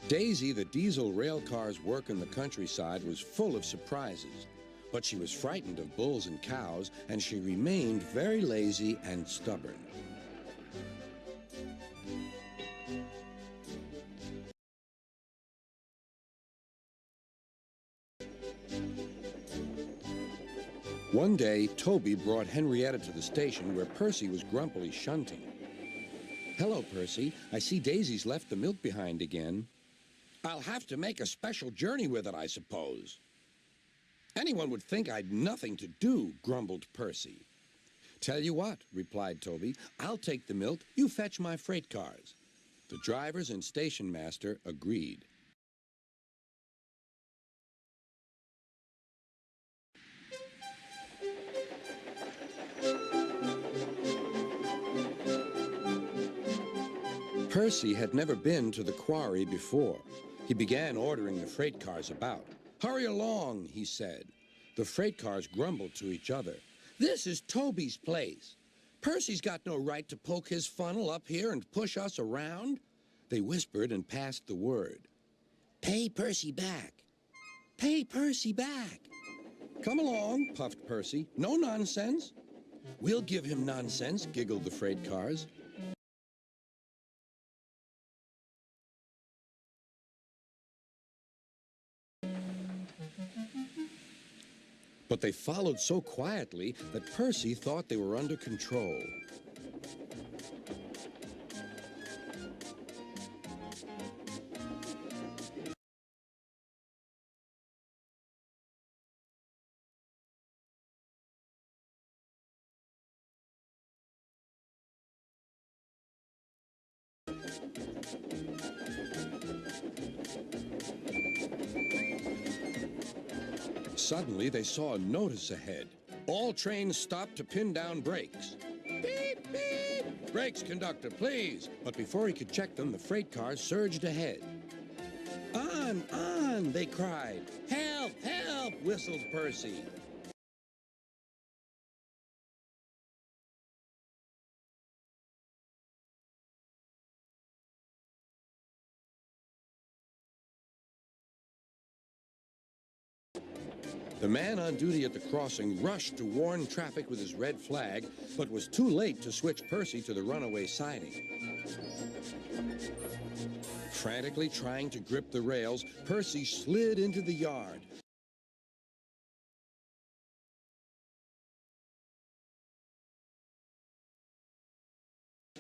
Daisy, the diesel rail car's work in the countryside, was full of surprises. But she was frightened of bulls and cows, and she remained very lazy and stubborn. One day, Toby brought Henrietta to the station where Percy was grumpily shunting. "Hello, Percy. I see Daisy's left the milk behind again." "I'll have to make a special journey with it, I suppose." "Anyone would think I'd nothing to do," grumbled Percy. "Tell you what," replied Toby, "I'll take the milk, you fetch my freight cars." The drivers and station master agreed. Percy had never been to the quarry before. He began ordering the freight cars about. "Hurry along," he said. The freight cars grumbled to each other. "This is Toby's place. Percy's got no right to poke his funnel up here and push us around." They whispered and passed the word. "Pay Percy back. Pay Percy back." "Come along," puffed Percy. "No nonsense." "We'll give him nonsense," giggled the freight cars. But they followed so quietly that Percy thought they were under control. Suddenly, they saw a notice ahead. "All trains stop to pin down brakes." "Beep, beep!" "Brakes, conductor, please!" But before he could check them, the freight cars surged ahead. On, they cried. "Help, help!" whistled Percy. The man on duty at the crossing rushed to warn traffic with his red flag, but was too late to switch Percy to the runaway siding. Frantically trying to grip the rails, Percy slid into the yard.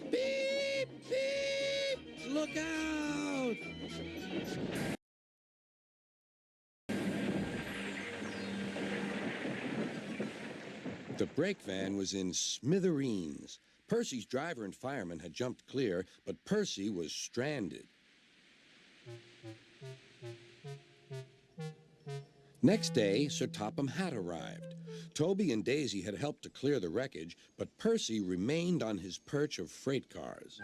"Beep, beep! Look out!" The brake van was in smithereens. Percy's driver and fireman had jumped clear, but Percy was stranded. Next day, Sir Topham Hatt arrived. Toby and Daisy had helped to clear the wreckage, but Percy remained on his perch of freight cars.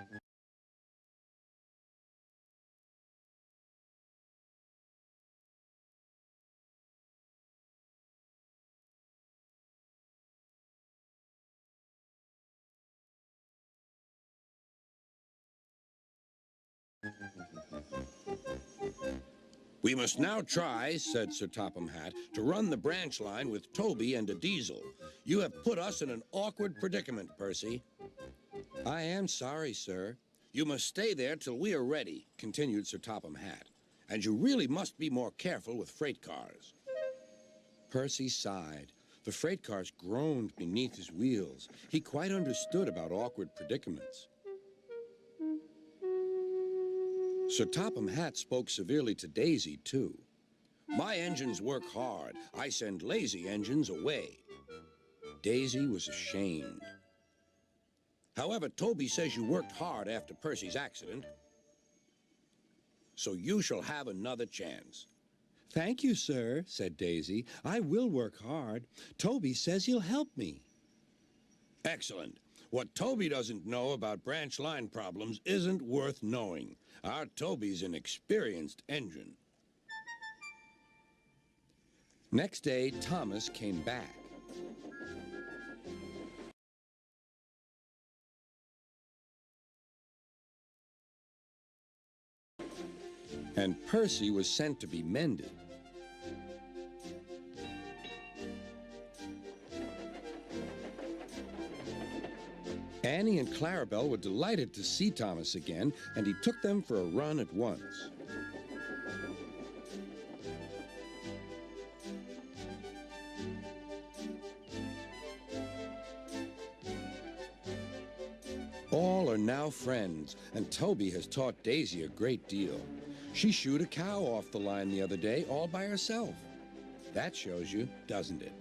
"We must now try," said Sir Topham Hatt, "to run the branch line with Toby and a diesel. You have put us in an awkward predicament, Percy." "I am sorry, sir." "You must stay there till we are ready," continued Sir Topham Hatt. "And you really must be more careful with freight cars." Percy sighed. The freight cars groaned beneath his wheels. He quite understood about awkward predicaments. Sir Topham Hatt spoke severely to Daisy, too. "My engines work hard. I send lazy engines away." Daisy was ashamed. "However, Toby says you worked hard after Percy's accident, so you shall have another chance." "Thank you, sir," said Daisy. "I will work hard. Toby says he'll help me." "Excellent. What Toby doesn't know about branch line problems isn't worth knowing. Our Toby's an experienced engine." Next day, Thomas came back. and Percy was sent to be mended. Annie and Clarabelle were delighted to see Thomas again, and he took them for a run at once. All are now friends, and Toby has taught Daisy a great deal. She shooed a cow off the line the other day all by herself. That shows you, doesn't it?